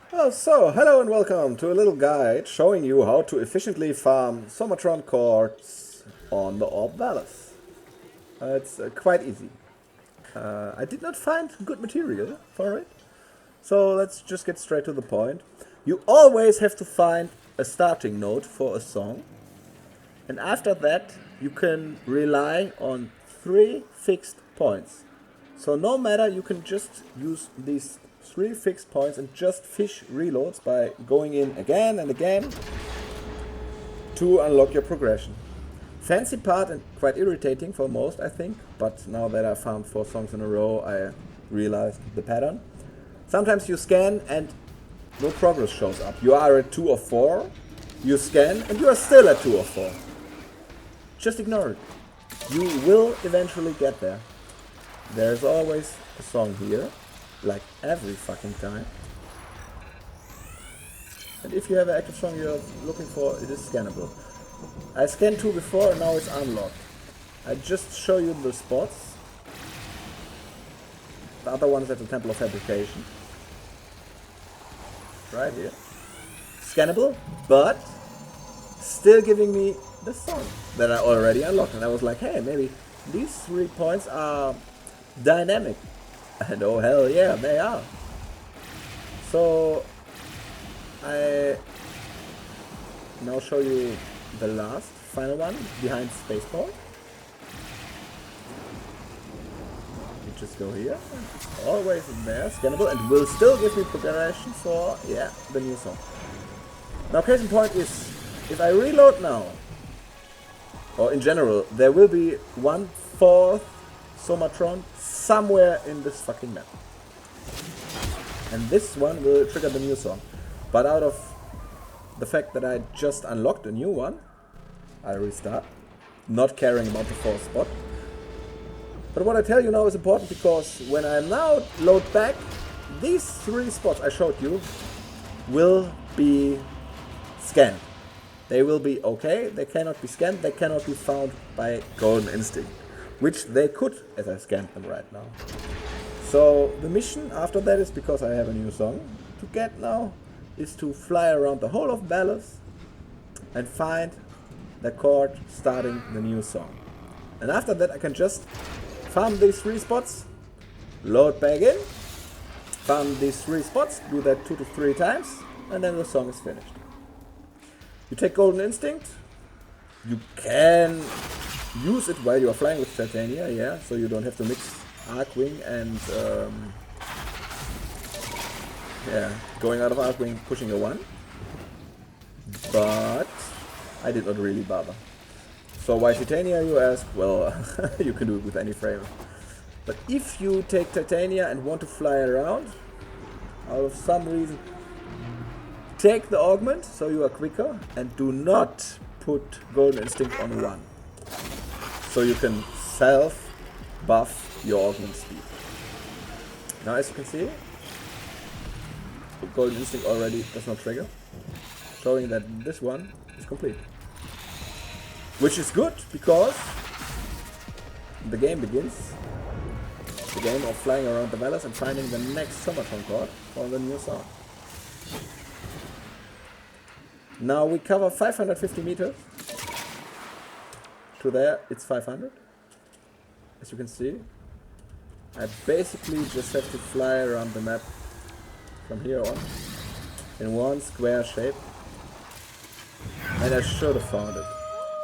Hello and welcome to a little guide showing you how to efficiently farm Somatron chords on the orb Vallis. It's quite easy. I did not find good material for it, so let's just get straight to the point. You always have to find a starting note for a song, and after that you can rely on 3 fixed points. So no matter, you can just use these 3 fixed points and just fish reloads by going in again and again to unlock your progression. Fancy part and quite irritating for most, I think, but now that I found 4 songs in a row, I realized the pattern. Sometimes you scan and no progress shows up. You are at 2 or 4, you scan and you are still at 2 or 4. Just ignore it. You will eventually get there. There's always a song here, like every fucking time. And if you have an active song you're looking for, it is scannable. I scanned 2 before and now it's unlocked. I just show you the spots. The other one is at the Temple of Fabrication. Right here. Scannable, but still giving me the song that I already unlocked. And I was like, hey, maybe these 3 points are dynamic. And oh hell yeah, they are. So I now show you the last final one behind Spaceport. You just go here, it's always in there, scannable, and will still give me progression for the new song. Now case in point is, if I reload now, or in general, there will be 1/4 Somatron somewhere in this fucking map. And this one will trigger the new song. But out of the fact that I just unlocked a new one, I restart, not caring about the 4th spot. But what I tell you now is important, because when I now load back, these 3 spots I showed you will be scanned. They will be okay, they cannot be scanned, they cannot be found by Golden Instinct. Which they could, as I scanned them right now. So the mission after that is, because I have a new song to get now, is to fly around the whole of Vallis and find the chord starting the new song. And after that I can just farm these 3 spots, load back in, farm these 3 spots, do that 2 to 3 times, and then the song is finished. You take Golden Instinct, you can use it while you are flying with Titania, so you don't have to mix Arcwing and going out of Arcwing, pushing a 1. But I did not really bother. So why Titania, you ask? Well, you can do it with any frame. But if you take Titania and want to fly around, out of some reason, take the augment so you are quicker, and do not put Golden Instinct on 1. So you can self-buff your augment speed. Now as you can see, the Golden Instinct already does not trigger, showing that this one is complete. Which is good, because the game begins. The game of flying around the Vallis and finding the next Somatron chord for the new song. Now we cover 550 meters. To there, it's 500. As you can see, I basically just have to fly around the map from here on in one square shape, and I should have found it.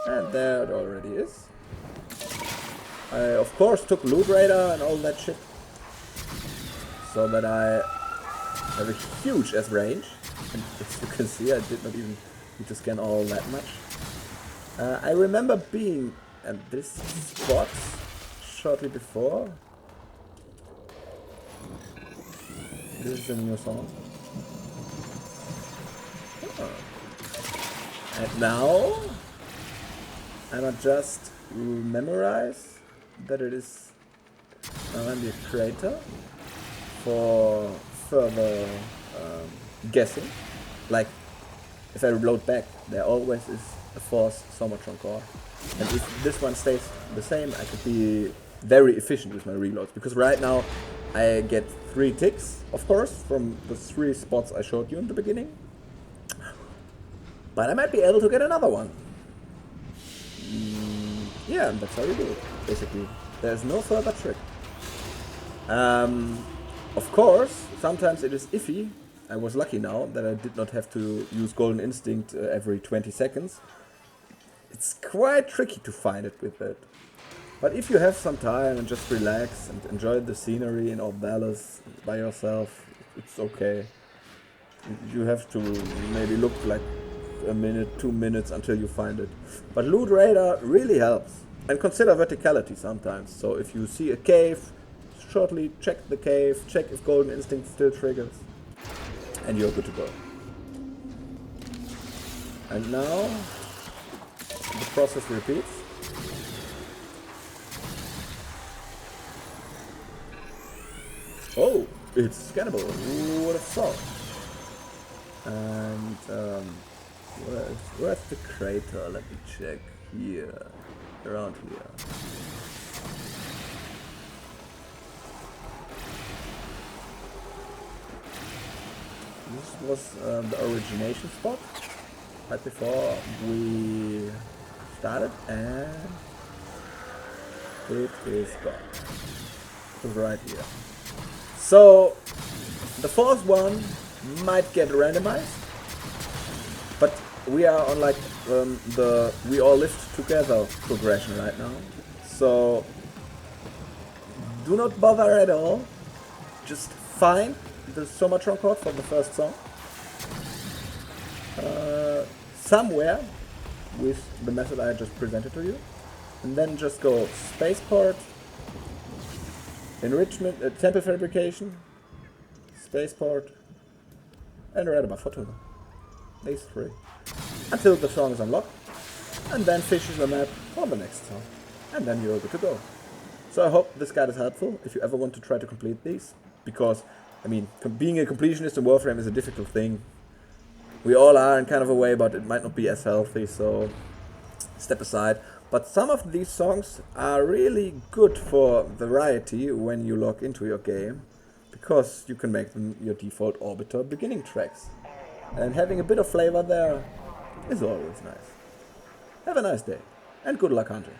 And there it already is. I of course took loot radar and all that shit, so that I have a huge ass range. And as you can see, I did not even need to scan all that much. I remember being at this spot shortly before. This is a new song. Oh. And now I might just memorize that it is around the crater for further guessing. Like, if I reload back, there always is a 4th Somatron core. And if this one stays the same, I could be very efficient with my reloads. Because right now I get 3 ticks, of course, from the 3 spots I showed you in the beginning. But I might be able to get another one. Yeah, that's how you do it, basically. There's no further trick. Of course, sometimes it is iffy. I was lucky now that I did not have to use Golden Instinct every 20 seconds. It's quite tricky to find it with that. But if you have some time and just relax and enjoy the scenery in all Vallis by yourself, it's okay. You have to maybe look like a minute, 2 minutes until you find it. But Loot Radar really helps. And consider verticality sometimes. So if you see a cave, shortly check the cave, check if Golden Instinct still triggers, and you're good to go. And now the process repeats. Oh, it's scannable. Who would have thought? And where's the crater? Let me check. Here, around here. This was the origination spot right before we started, and it is gone. It was right here. So the fourth one might get randomized, but we are on like the we all lived together progression right now. So do not bother at all. Just find the Somatron chord from the first song somewhere with the method I just presented to you, and then just go spaceport, enrichment, temple fabrication, spaceport, and right above Fortuna. These 3 until the song is unlocked, and then fish the map for the next song, and then you're good to go. So I hope this guide is helpful if you ever want to try to complete these, because I mean, being a completionist in Warframe is a difficult thing. We all are in kind of a way, but it might not be as healthy, so step aside. But some of these songs are really good for variety when you log into your game, because you can make them your default Orbiter beginning tracks. And having a bit of flavor there is always nice. Have a nice day, and good luck hunting.